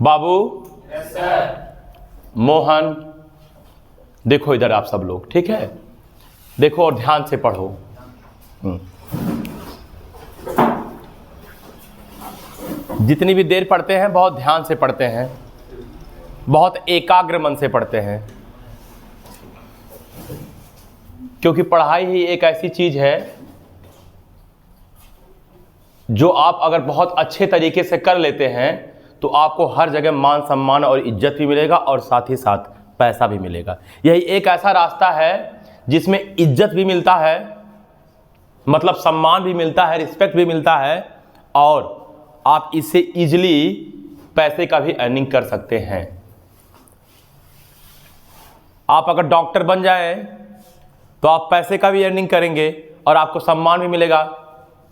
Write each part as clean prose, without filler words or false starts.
बाबू, yes sir. Mohan, देखो इधर आप सब लोग, ठीक है, देखो और ध्यान से पढ़ो। जितनी भी देर पढ़ते हैं बहुत ध्यान से पढ़ते हैं, बहुत एकाग्र मन से पढ़ते हैं, क्योंकि पढ़ाई ही एक ऐसी चीज है जो आप अगर बहुत अच्छे तरीके से कर लेते हैं तो आपको हर जगह मान सम्मान और इज्जत भी मिलेगा और साथ ही साथ पैसा भी मिलेगा। यही एक ऐसा रास्ता है जिसमें इज्जत भी मिलता है, मतलब सम्मान भी मिलता है, रिस्पेक्ट भी मिलता है, और आप इससे इजीली पैसे का भी अर्निंग कर सकते हैं। आप अगर डॉक्टर बन जाए तो आप पैसे का भी अर्निंग करेंगे और आपको सम्मान भी मिलेगा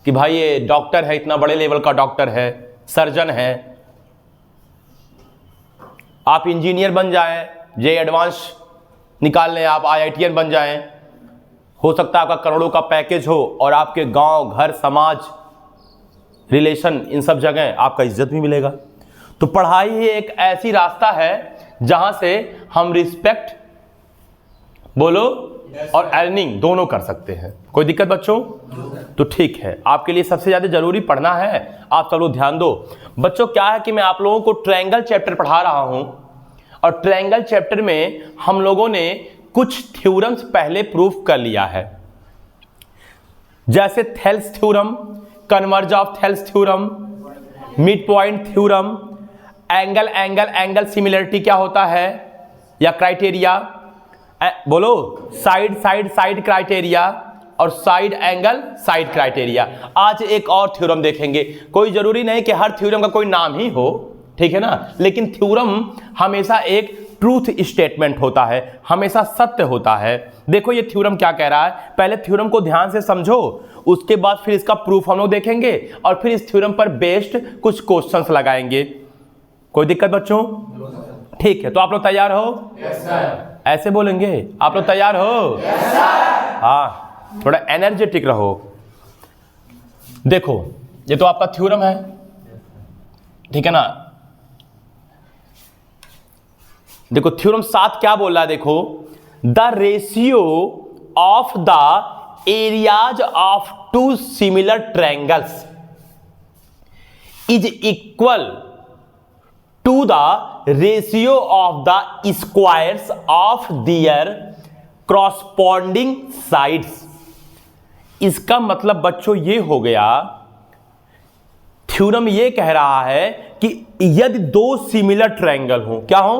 कि भाई ये डॉक्टर है, इतना बड़े लेवल का डॉक्टर है, सर्जन है। आप इंजीनियर बन जाएं, जे एडवांस निकाल लें, आप IITian बन जाएं, हो सकता है आपका करोड़ों का पैकेज हो और आपके गांव, घर, समाज, रिलेशन, इन सब जगह आपका इज्जत भी मिलेगा। तो पढ़ाई ही एक ऐसी रास्ता है जहां से हम रिस्पेक्ट, बोलो, और अर्निंग दोनों कर सकते हैं। कोई दिक्कत बच्चों? तो ठीक है, आपके लिए सबसे ज़्यादा जरूरी पढ़ना है। आप सब लोग ध्यान दो। बच्चों क्या है कि मैं आप लोगों को ट्रायंगल चैप्टर पढ़ा रहा हूं, और ट्रायंगल चैप्टर में हम लोगों ने कुछ थ्योरम्स पहले प्रूफ कर लिया है, जैसे Thales theorem, converse of Thales theorem, mid point theorem, angle angle angle similarity क्या होता है या क्राइटेरिया, बोलो, साइड साइड साइड क्राइटेरिया और साइड एंगल साइड क्राइटेरिया। आज एक और थ्योरम देखेंगे। कोई जरूरी नहीं कि हर थ्योरम का कोई नाम ही हो, ठीक है ना, लेकिन थ्योरम हमेशा एक ट्रूथ स्टेटमेंट होता है, हमेशा सत्य होता है। देखो ये थ्योरम क्या कह रहा है, पहले थ्योरम को ध्यान से समझो, उसके बाद फिर इसका प्रूफ हम लोग देखेंगे और फिर इस थ्योरम पर बेस्ड कुछ क्वेश्चंस लगाएंगे। कोई दिक्कत बच्चों? ठीक है, तो आप लोग तैयार हो? Yes sir. ऐसे बोलेंगे, आप लोग तैयार हो? Yes sir. हाँ, थोड़ा एनर्जेटिक रहो। देखो ये तो आपका थ्योरम है, ठीक है ना। देखो थ्योरम 7 क्या बोल रहा है, देखो, the ratio of the areas of two similar triangles is equal to the ratio of the squares of their corresponding sides. इसका मतलब बच्चों ये हो गया, थ्योरम ये कह रहा है कि यदि दो सिमिलर ट्रायंगल हो, क्या हो?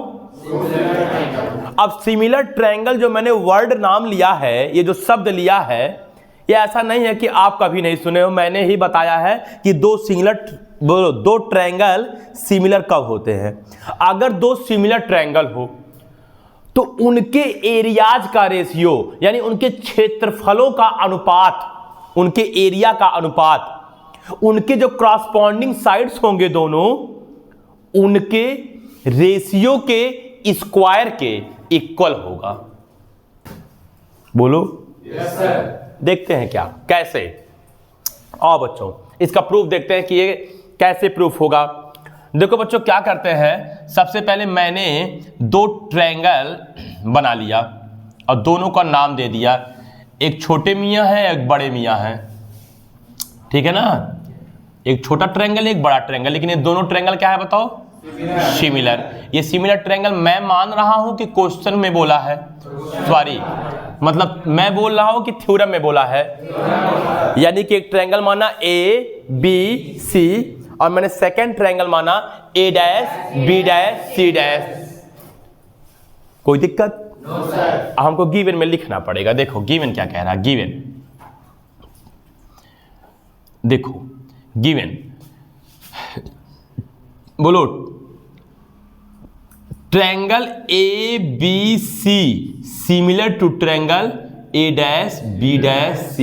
अब सिमिलर ट्रायंगल जो मैंने वर्ड नाम लिया है, ये जो शब्द लिया है, ये ऐसा नहीं है कि आप कभी नहीं सुने हो, मैंने ही बताया है कि दो ट्रायंगल सिमिलर कब होते हैं। अगर दो सिमिलर ट्रायंगल हो तो उनके एरियाज का रेशियो, यानी उनके क्षेत्रफलों का अनुपात, उनके एरिया का अनुपात, उनके जो क्रॉसपॉन्डिंग साइड्स होंगे दोनों, उनके रेशियो के स्क्वायर के इक्वल होगा। बोलो यस सर। देखते हैं क्या, कैसे। आओ बच्चों इसका प्रूफ देखते हैं कि ये कैसे प्रूफ होगा। देखो बच्चों क्या करते हैं, सबसे पहले मैंने दो ट्रायंगल बना लिया और दोनों का नाम दे दिया, एक छोटे मियाँ है एक बड़े मियाँ है, ठीक है ना। एक छोटा ट्रायंगल एक बड़ा ट्रायंगल, लेकिन ये दोनों ट्रायंगल क्या है बताओ? सिमिलर। ये सिमिलर ट्रायंगल मैं मान रहा हूं कि क्वेश्चन में बोला है, सॉरी मतलब मैं बोल रहा हूं कि थ्योरम में बोला है। यानी कि एक ट्रायंगल माना ABC और मैंने सेकंड ट्रायंगल माना A'B'C'। कोई दिक्कत? No sir. हमको गिवन में लिखना पड़ेगा। देखो गिवन क्या कह रहा है, गिवन देखो, गिवन बोलो, triangle ABC similar to triangle A'B'C'।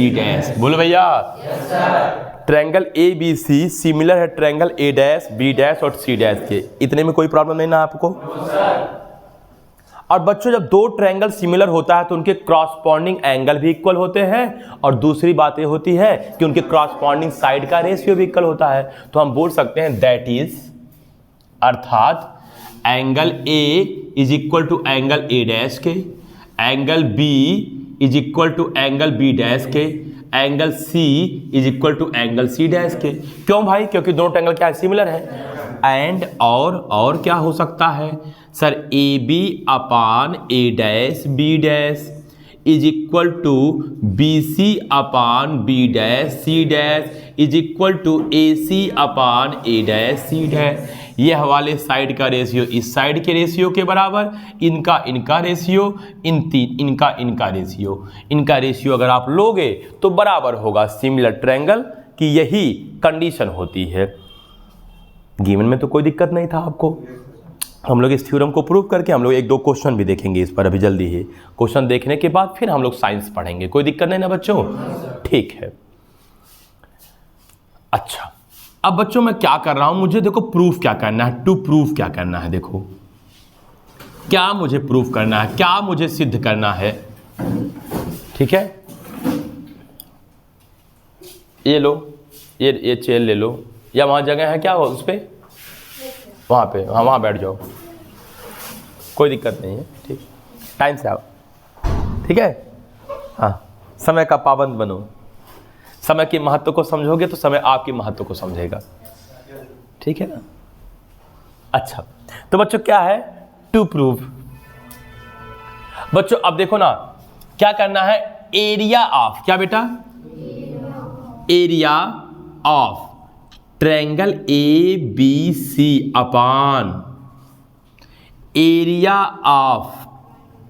बोलो भैया। Yes sir. Triangle ABC similar है ट्रायंगल A', B' और C' के। इतने में कोई प्रॉब्लम नहीं ना आपको? No sir. और बच्चों जब दो ट्रायंगल सिमिलर होता है तो उनके क्रॉसपॉन्डिंग एंगल भी इक्वल होते हैं, और दूसरी बात ये होती है कि उनके क्रॉसपॉन्डिंग साइड का रेशियो भी इक्वल होता है। तो हम बोल सकते हैं दैट इज, अर्थात angle A is equal to angle A dash के, angle B is equal to angle B dash के, angle C is equal to angle C dash के। क्यों भाई? क्योंकि दोनों ट्रायंगल क्या है? सिमिलर है। एंड और क्या हो सकता है sir? A B upon A dash B dash is equal to B C upon B dash C dash is equal to A C upon A dash C dash. ये हवाले साइड का ratio इस side के ratio के बराबर, इनका ratio, इनका ratio, इनका रेशियो अगर आप लोगे तो बराबर होगा सिमिलर ट्रायंगल की। यही कंडीशन होती है। गिवन में तो कोई दिक्कत नहीं था आपको। हम लोग इस थ्योरम को प्रूव करके हम लोग एक दो क्वेश्चन भी देखेंगे इस पर अभी जल्दी ही। क्वेश्चन देखने के बाद फिर हम लोग साइंस पढ़ेंगे। कोई दिक्कत नहीं ना बच्चों? ठीक है। अच्छा, अब बच्चों मैं क्या कर रहा हूं, मुझे देखो प्रूफ क्या करना है, टू प्रूफ क्या करना है। देखो क्या मुझे प्रूफ करना है, क्या मुझे सिद्ध करना है। ठीक है, ये लो, ये चेयर ले लो, या वहां जगह है क्या हो उस पर? वहाँ पे, हाँ वहाँ बैठ जाओ, कोई दिक्कत नहीं है। ठीक, टाइम से आओ। ठीक है, हाँ, समय का पाबंद बनो। समय के महत्व को समझोगे तो समय आपके महत्व को समझेगा। ठीक है ना? अच्छा, तो बच्चों क्या है? To prove. बच्चों अब देखो ना, क्या करना है? एरिया ऑफ, क्या बेटा? Area of triangle A B C upon area of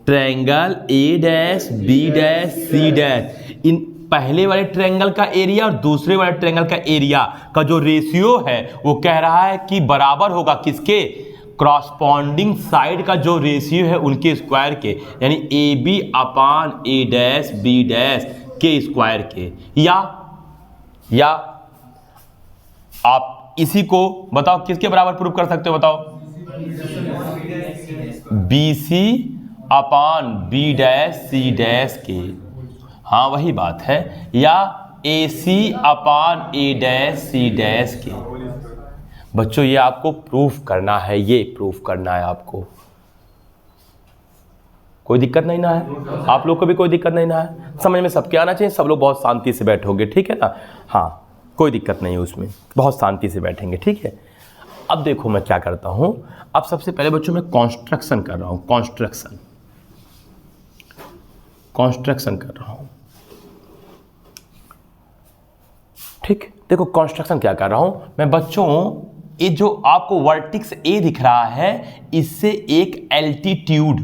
triangle A dash B dash C dash. इन पहले वाले ट्रायंगल का एरिया और दूसरे वाले ट्रायंगल का एरिया का जो रेशियो है वो कह रहा है कि बराबर होगा किसके? क्रॉसपॉन्डिंग साइड का जो रेशियो है उनके स्क्वायर के, यानी A B upon A dash B dash के स्क्वायर के। या आप इसी को बताओ किसके बराबर प्रूव कर सकते हो? बताओ, B C upon B dash C dash के। हाँ वही बात है। या ए C upon A dash C dash के। बच्चों ये आपको प्रूफ करना है, ये प्रूफ करना है आपको। कोई दिक्कत नहीं ना है? आप लोग को भी कोई दिक्कत नहीं ना है? समझ में सबके आना चाहिए, सब लोग बहुत शांति से बैठोगे। ठीक है ना? हाँ, कोई दिक्कत नहीं है उसमें, बहुत शांति से बैठेंगे। ठीक है, अब देखो मैं क्या करता हूं। अब सबसे पहले बच्चों मैं कॉन्स्ट्रक्शन कर रहा हूं, कॉन्स्ट्रक्शन कर रहा हूं। ठीक, देखो कॉन्स्ट्रक्शन क्या कर रहा हूं मैं बच्चों। ये जो आपको वर्टिक्स ए दिख रहा है, इससे एक एल्टीट्यूड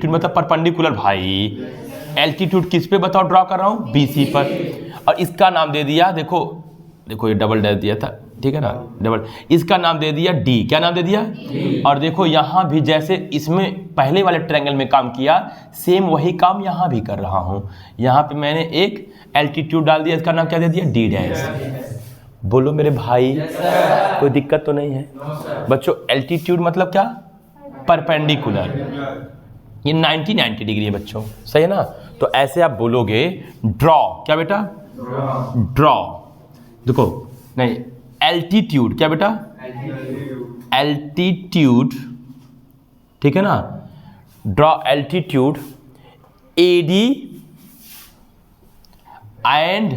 मतलब परपेंडिकुलर भाई। एल्टीट्यूड किस पे बताओ ड्रॉ कर रहा हूं? बीसी पर। और इसका नाम दे दिया, देखो ये डबल डैश दिया था, ठीक है ना? डबल, इसका नाम दे दिया डी। क्या नाम दे दिया? और देखो यहां भी जैसे इसमें पहले वाले ट्रायंगल में काम किया, सेम वही काम यहां भी कर रहा हूं। यहां पे मैंने एक एल्टीट्यूड डाल दिया, इसका नाम क्या दे दिया? D dash. बोलो मेरे भाई, कोई दिक्कत तो नहीं है? बच्चों एल्टीट्यूड मतलब क्या? परपेंडिकुलर। ये 90 डिग्री है बच्चों, सही है ना? तो ऐसे आप बोलोगे ड्रॉ। क्या बेटा? ड्रॉ। देखो नहीं, एल्टीट्यूड। क्या बेटा? एल्टीट्यूड। ठीक है ना? Draw altitude AD and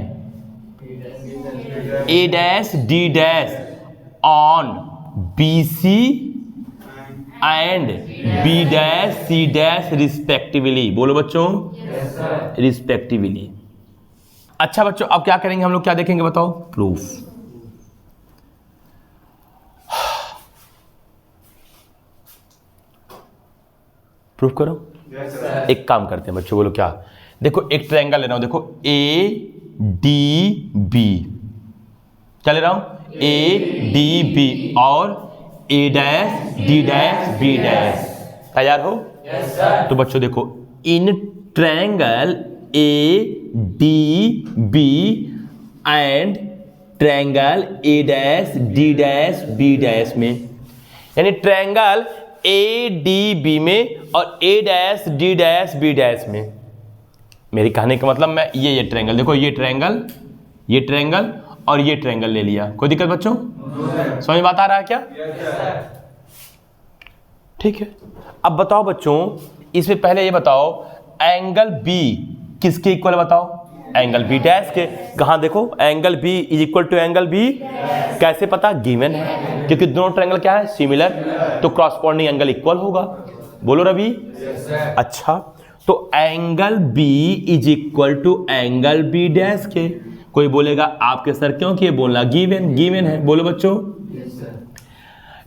A dash D dash on B C and B dash C dash respectively. बोलो बच्चों, रिस्पेक्टिवली। अच्छा बच्चों अब क्या करेंगे हम लोग? क्या देखेंगे बताओ? प्रूफ। प्रूफ करो। एक काम करते हैं बच्चों, बोलो क्या? देखो एक ट्रायंगल ले रहा हूं, देखो ए डी बी। क्या ले रहा हूं? ए डी बी और A dash D dash B dash. तैयार हो? Yes sir. तो बच्चों देखो, इन triangle A D B and triangle A dash D dash B dash में, यानी ट्रायंगल ए डी बी में और A dash D dash B dash में। मेरी कहने का मतलब मैं ये ट्रायंगल, देखो ये ट्रायंगल और ये ट्रायंगल ले लिया। कोई दिक्कत बच्चों? समझ में बात आ रहा है क्या? ठीक है, अब बताओ बच्चों, इसमें पहले ये बताओ एंगल बी किसके इक्वल बताओ? एंगल बी डैश के। कहाँ देखो, angle B is equal to angle B, कैसे पता? गिवन है, क्योंकि दोनों ट्रायंगल क्या है? सिमिलर, तो क्रॉसपोंडिंग एंगल इक्वल होगा। बोलो रवि। अच्छा, तो angle B is equal to angle B dash के। कोई बोलेगा आपके सर क्यों किए? बोलना गिवन, गिवन है। बोलो बच्चों।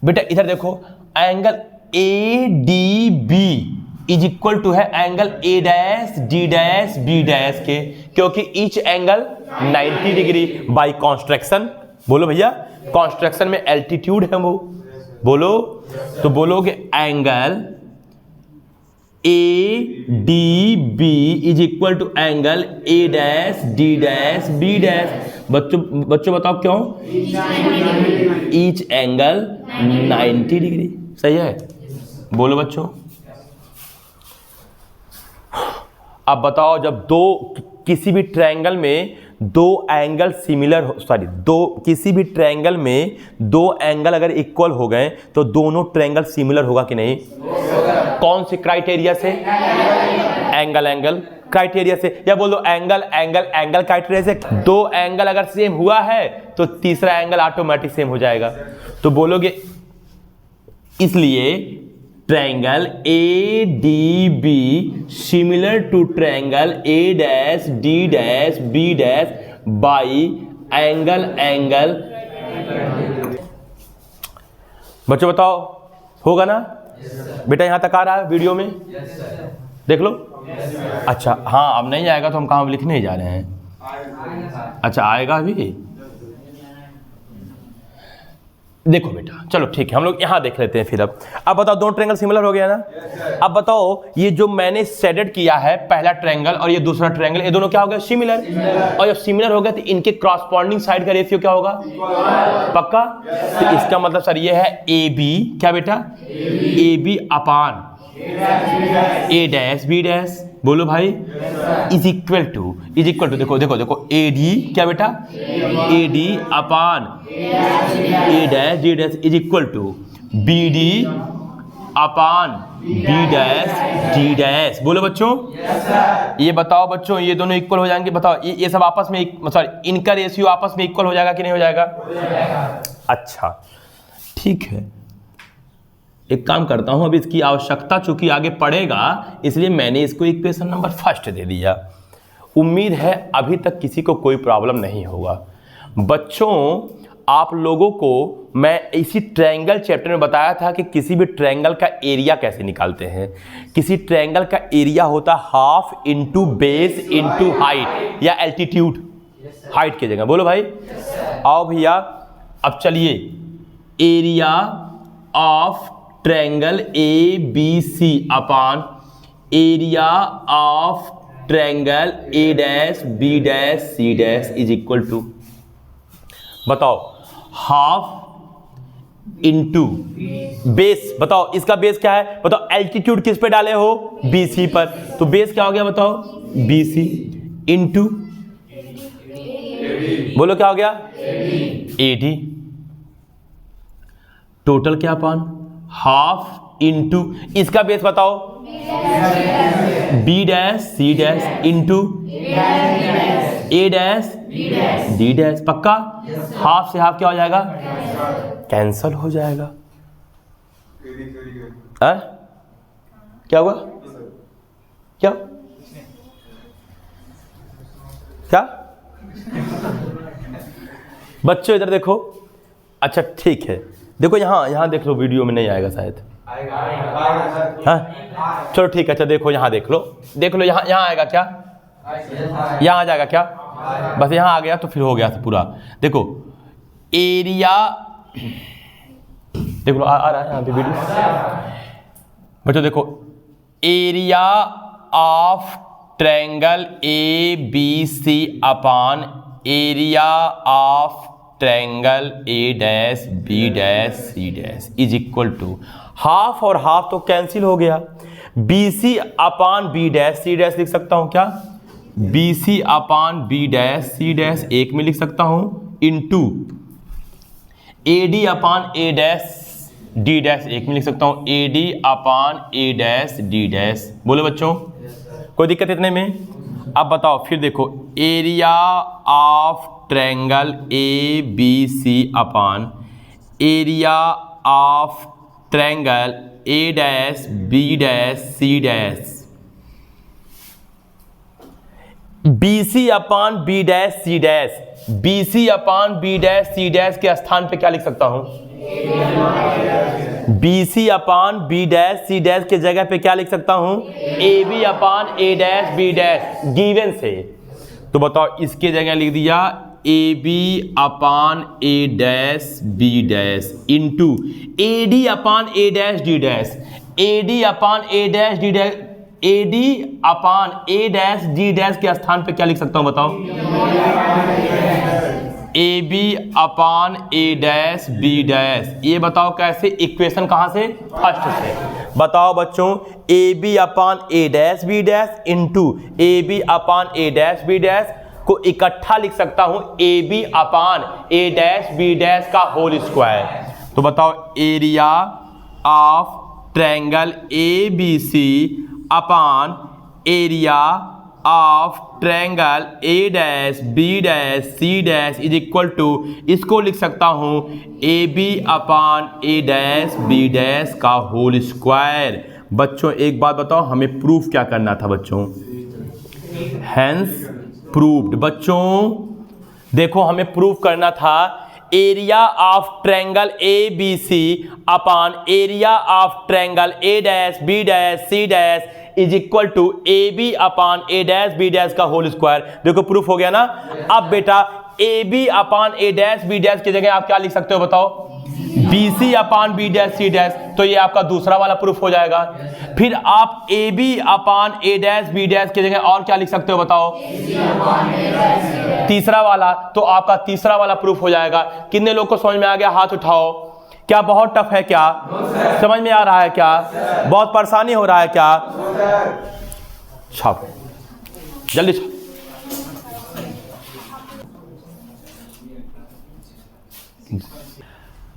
बेटा इधर देखो, angle A D B is equal to है angle A dash D dash B dash के, क्योंकि each angle 90 degree by construction. बोलो भैया, कॉन्स्ट्रक्शन में एल्टीट्यूड है वो। बोलो, तो बोलोगे angle A D B is equal to angle A dash D dash B dash. बच्चों बताओ क्यों? Each angle 90 degree. सही है? बोलो बच्चों। अब बताओ, जब किसी भी ट्रायंगल में दो एंगल सिमिलर हो, सॉरी किसी भी ट्रायंगल में दो एंगल अगर इक्वल हो गए तो दोनों ट्रायंगल सिमिलर होगा कि नहीं? कौन से क्राइटेरिया से? एंगल एंगल क्राइटेरिया से, या बोल दो एंगल एंगल एंगल क्राइटेरिया से। दो एंगल अगर सेम हुआ है तो तीसरा एंगल ऑटोमेटिक सेम हो जाएगा। तो बोलोगे इसलिए triangle A D B similar to triangle A dash D dash B dash by angle angle. बच्चों बताओ, होगा ना? बेटा यहां तक आ रहा है वीडियो में? देख लो। अच्छा हाँ, अब नहीं आएगा तो हम कहाँ लिखने ही जा रहे हैं। अच्छा आएगा अभी? देखो बेटा, चलो ठीक है, हम लोग यहाँ देख लेते हैं फिर। अब बताओ, दोनों ट्रायंगल सिमिलर हो गया ना? अब बताओ, ये जो मैंने शेडेड किया है पहला ट्रायंगल और ये दूसरा ट्रायंगल, ये दोनों क्या हो गया? सिमिलर। और जब सिमिलर हो गया तो इनके क्रॉसपोंडिंग साइड का रेशियो क्या होगा? पक्का? तो इसका मतलब सर ये है ए बी, क्या बेटा? A B upon A dash B dash. बोलो भाई। इज इक्वल टू देखो देखो देखो, ए डी क्या बेटा? A D upon A dash D dash is equal to B D upon B dash D dash. बोलो बच्चों। ये बताओ बच्चों, ये दोनों इक्वल हो जाएंगे? बताओ, ये सब आपस में, सॉरी इनका रेशियो आपस में इक्वल हो जाएगा कि नहीं हो जाएगा? अच्छा ठीक है, एक काम करता हूं, अब इसकी आवश्यकता चूंकि आगे पड़ेगा इसलिए मैंने इसको इक्वेशन नंबर फर्स्ट दे दिया। उम्मीद है अभी तक किसी को कोई प्रॉब्लम नहीं होगा। बच्चों आप लोगों को मैं इसी ट्रायंगल चैप्टर में बताया था कि किसी भी ट्रायंगल का एरिया कैसे निकालते हैं। किसी ट्रायंगल का एरिया होता half into base into height या एल्टीट्यूड, हाइट की जगह। बोलो भाई। आओ भैया, अब चलिए, area of triangle A B C upon area of triangle A dash B dash C dash is equal to, बताओ, हाफ इंटू बेस। बताओ इसका बेस क्या है? बताओ एल्टीट्यूड किस पे डाले हो? बी सी पर, तो बेस क्या हो गया? बताओ बी सी इंटू, बोलो क्या हो गया? ए डी। टोटल क्या अपान हाफ इंटू इसका बेस बताओ, B dash C dash into A dash D dash. पक्का? हाफ से हाफ क्या हो जाएगा? कैंसल हो जाएगा। क्या हुआ? क्या क्या बच्चों इधर देखो। अच्छा ठीक है, देखो यहाँ देख लो, वीडियो में नहीं आएगा शायद। हाँ चलो ठीक है। अच्छा देखो यहाँ देख लो यहाँ आएगा क्या? यहाँ आ जाएगा क्या? बस यहाँ आ गया तो फिर हो गया था पूरा। देखो एरिया, देख लो आ रहा है यहाँ पे वीडियो। बच्चों देखो, area of triangle A B C upon area of triangle A dash B dash C dash is equal to, half और हाफ तो कैंसिल हो गया, B C upon B dash C dash लिख सकता हूं क्या? B C upon B dash C dash एक में लिख सकता हूं, into A D upon A dash D dash एक में लिख सकता हूँ A D upon A dash D dash. बोलो बच्चों, कोई दिक्कत इतने में? अब बताओ फिर देखो, area of triangle A B C upon area of triangle A dash B dash C dash. B C upon B dash C dash, B C upon B dash C dash के स्थान पे क्या लिख सकता हूं? B C upon B dash C dash के जगह पे क्या लिख सकता हूं? A B upon A dash B dash given से। तो बताओ, इसके जगह लिख दिया ए B upon A dash B dash into A D upon A dash D dash, A D upon A dash D dash, A D upon A dash D dash के स्थान पे क्या लिख सकता हूं बताओ? A B upon A dash B dash. ये बताओ कैसे? इक्वेशन कहां से? फर्स्ट से। बताओ बच्चों, A B upon A dash B dash into A B upon A dash B dash को इकट्ठा लिख सकता हूं A B upon A dash B dash का होल स्क्वायर। तो बताओ, area of triangle A B C upon area of triangle A dash B dash C dash is equal to, इसको लिख सकता हूं A B upon A dash B dash का whole square. बच्चों एक बात बताओ, हमें प्रूफ क्या करना था बच्चों? Hence proved. बच्चों देखो, हमें प्रूफ करना था area of triangle A B C upon area of triangle A dash B dash C dash is equal to A B upon A dash B dash का होल स्क्वायर। देखो प्रूफ हो गया ना। अब बेटा A B upon A dash B dash की जगह आप क्या लिख सकते हो बताओ? B C upon B dash C dash. तो ये आपका दूसरा वाला प्रूफ हो जाएगा। फिर आप A B upon A dash B dash की जगह और क्या लिख सकते हो बताओ? तीसरा वाला। तो आपका तीसरा वाला प्रूफ हो जाएगा। कितने लोग को समझ में आ गया? हाथ उठाओ। क्या बहुत टफ है क्या? समझ में आ रहा है क्या? बहुत परेशानी हो रहा है क्या? छाप जल्दी छाप।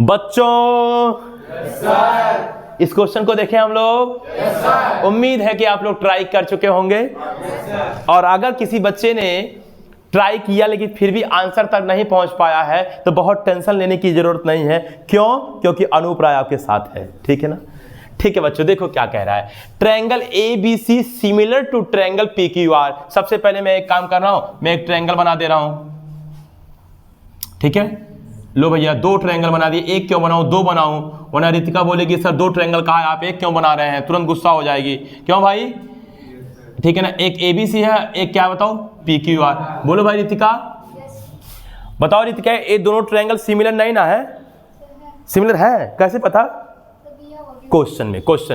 बच्चों इस क्वेश्चन को देखें हम लोग। उम्मीद है कि आप लोग ट्राई कर चुके होंगे। और अगर किसी बच्चे ने ट्राई किया लेकिन फिर भी आंसर तक नहीं पहुंच पाया है तो बहुत टेंशन लेने की जरूरत नहीं है। क्यों? क्योंकि अनूप राय आपके साथ है। ठीक है ना? ठीक है बच्चों, देखो क्या कह रहा है। Triangle A B C similar to triangle P Q R. सबसे पहले मैं एक काम कर रहा हूं, मैं एक ट्रायंगल बना दे रहा हूं। ठीक है, लो भैया दो ट्रायंगल बना दिए। एक क्यों बनाऊं? दो बनाऊं? वरना रितिका बोलेगी सर दो ट्रायंगल कहा है, आप एक क्यों बना रहे हैं? तुरंत गुस्सा हो जाएगी। क्यों भाई? ठीक है ना, एक ए बी सी है, एक क्या बताओ? P Q are. बोलो भाई रितिका। बताओ रितिका, ये दोनों ट्रायंगल सिमिलर नहीं ना है? सिमिलर है, कैसे पता? क्वेश्चन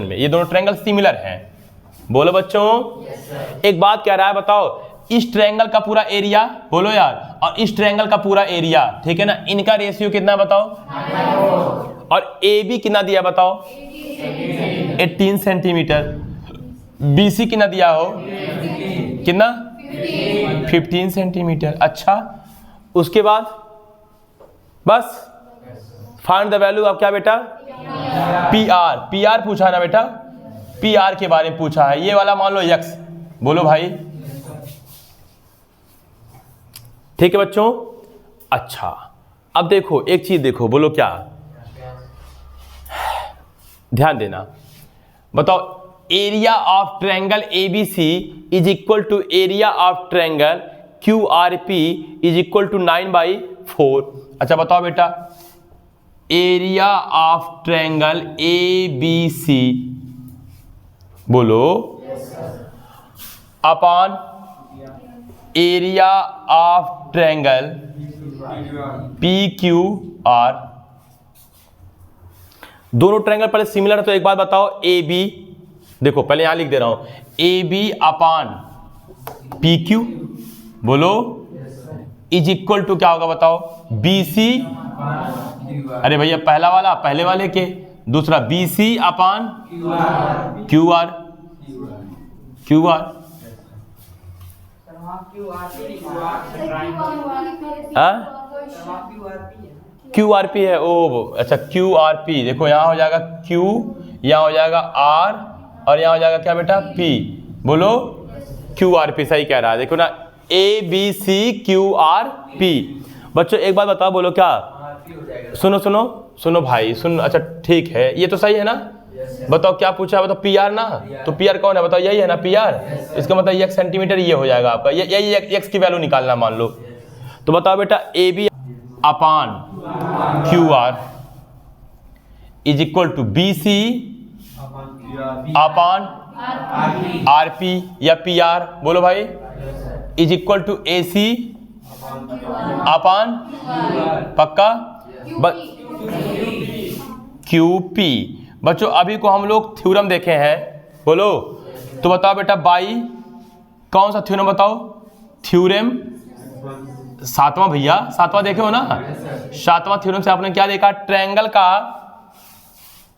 में ये दोनों ट्रायंगल सिमिलर हैं। बोलो बच्चों। एक बात कह रहा है, बताओ इस ट्रायंगल का पूरा एरिया, बोलो यार, और इस ट्रायंगल का पूरा एरिया, ठीक है ना, इनका रेशियो कितना बताओ? और ए बी कितना दिया बताओ? 18 सेंटीमीटर। बी सी कितना दिया हो? कितना? 15 सेंटीमीटर। अच्छा, उसके बाद बस फाइंड द वैल्यू ऑफ क्या बेटा? P R. पी आर पूछा ना बेटा? पी आर के बारे में पूछा है। ये वाला मान लो यक्स। बोलो भाई। ठीक है बच्चों। अच्छा, अब देखो एक चीज देखो, बोलो क्या? ध्यान देना। बताओ, area of triangle A B C is equal to area of triangle Q R P is equal to 9/4। अच्छा बताओ बेटा, area of triangle A B C, बोलो, upon area of triangle P Q R. दोनों triangle पहले similar है तो एक बात बताओ, ए बी, देखो पहले यहां लिख दे रहा हूं, A B upon P Q, बोलो, इज इक्वल टू क्या होगा बताओ? बी सी, अरे भैया पहला वाला पहले वाले के, दूसरा B C upon Q R. Q R Q R P है, ओ अच्छा क्यू आर पी। देखो यहाँ हो जाएगा क्यू, यहाँ हो जाएगा आर, और यहाँ हो जाएगा क्या बेटा पी। बोलो क्यू आर पी सही कह रहा है। देखो ना A B C Q R P. बच्चों एक बात बताओ, बोलो क्या? सुनो सुनो सुनो भाई सुन, अच्छा ठीक है, ये तो सही है ना? बताओ क्या पूछा है, बताओ पी आर ना? तो पी आर कौन है बताओ? यही है ना पी आर। इसका मतलब एक सेंटीमीटर ये हो जाएगा आपका, यही एक्स की वैल्यू निकालना मान लो। तो बताओ बेटा A B upon Q R is equal to B C upon R P या पी आर। बोलो भाई is equal to A C upon पक्का क्यू पी। बच्चों अभी को हम लोग थ्योरम देखे हैं, बोलो। तो बताओ बेटा बाई कौन सा थ्योरम बताओ? थ्योरम सातवां भैया, सातवां देखे हो ना? सातवां थ्योरम से आपने क्या देखा? ट्रायंगल का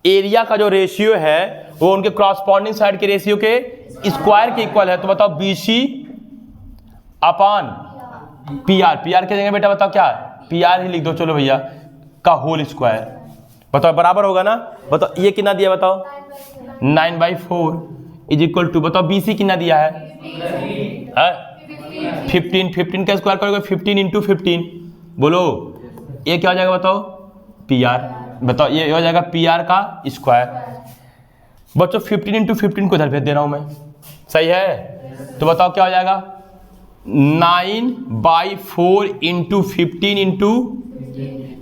एरिया का जो रेशियो है वो उनके क्रॉसपॉन्डिंग साइड के रेशियो के स्क्वायर के इक्वल है। तो बताओ बी सी अपान पी आर। पी आर के जगह बेटा बताओ क्या? पी आर ही लिख दो, चलो भैया, का होल स्क्वायर। बताओ बराबर होगा ना? बताओ ये कितना दिया बताओ? 9/4 इज इक्वल टू, बताओ बी सी कितना दिया है? 15। 15 का स्क्वायर करोगे 15 इंटू 15। बोलो ये क्या हो जाएगा बताओ? P R. बताओ ये हो जाएगा पी आर का स्क्वायर। बच्चों 15 इंटू 15 को इधर भेज दे रहा हूं मैं, सही है? तो बताओ क्या हो जाएगा? 9/4 into 15 into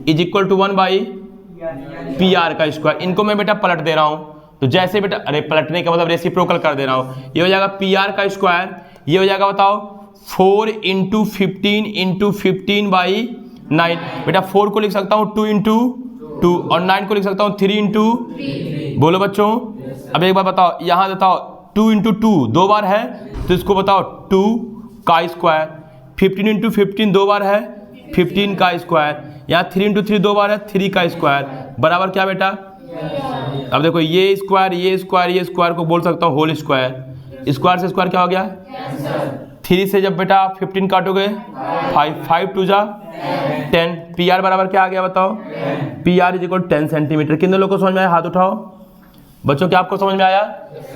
is equal to 1/पी आर का स्क्वायर। इनको मैं बेटा पलट दे रहा हूं, तो जैसे बेटा, अरे पलटने का मतलब रेसिप्रोकल कर दे रहा हूं। ये हो जाएगा पी आर का स्क्वायर, ये हो जाएगा बताओ 4 इंटू 15 इंटू 15/9। बेटा 4 को लिख सकता हूँ 2 इंटू 2 और 9 को लिख सकता हूँ 3 इंटू। बोलो बच्चों अब एक बार बताओ, यहाँ बताओ 2 इंटू 2 दो बार है, तो इसको बताओ 2 का स्क्वायर। 15 इंटू 15 दो बार है, 15 का स्क्वायर। यहाँ 3 इंटू 3 दो बार है, 3 का स्क्वायर बराबर क्या बेटा? अब देखो ये स्क्वायर ये स्क्वायर ये स्क्वायर को बोल सकता हूँ होल स्क्वायर। स्क्वायर से स्क्वायर क्या हो गया? 3 से जब बेटा 15 काटोगे 5 2 जा 10। पी आर बराबर क्या आ गया बताओ? P R is equal 10 centimetre. कितने लोगों को समझ में आया? हाथ उठाओ। बच्चों क्या आपको समझ में आया?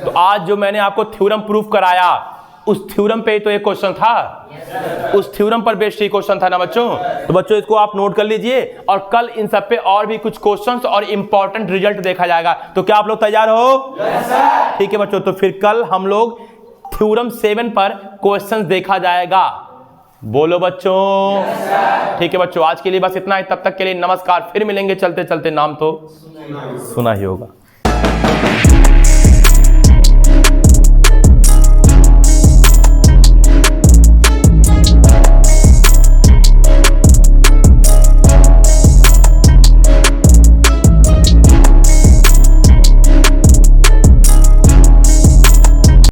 तो आज जो मैंने आपको थ्योरम प्रूफ कराया उस थ्योरम पे तो एक क्वेश्चन था, उस थ्योरम पर बेस्ड ही क्वेश्चन था ना बच्चों। तो बच्चों इसको आप नोट कर लीजिए, और कल इन सब पे और भी कुछ क्वेश्चंस और इंपॉर्टेंट रिजल्ट देखा जाएगा। तो क्या आप लोग तैयार हो? ठीक है बच्चों, तो फिर कल हम लोग थ्योरम 7 पर क्वेश्चंस देखा जाएगा। बोलो बच्चों। ठीक है बच्चों, आज के लिए बस इतना ही। तब तक के लिए नमस्कार, फिर मिलेंगे। चलते चलते नाम तो सुना ही होगा।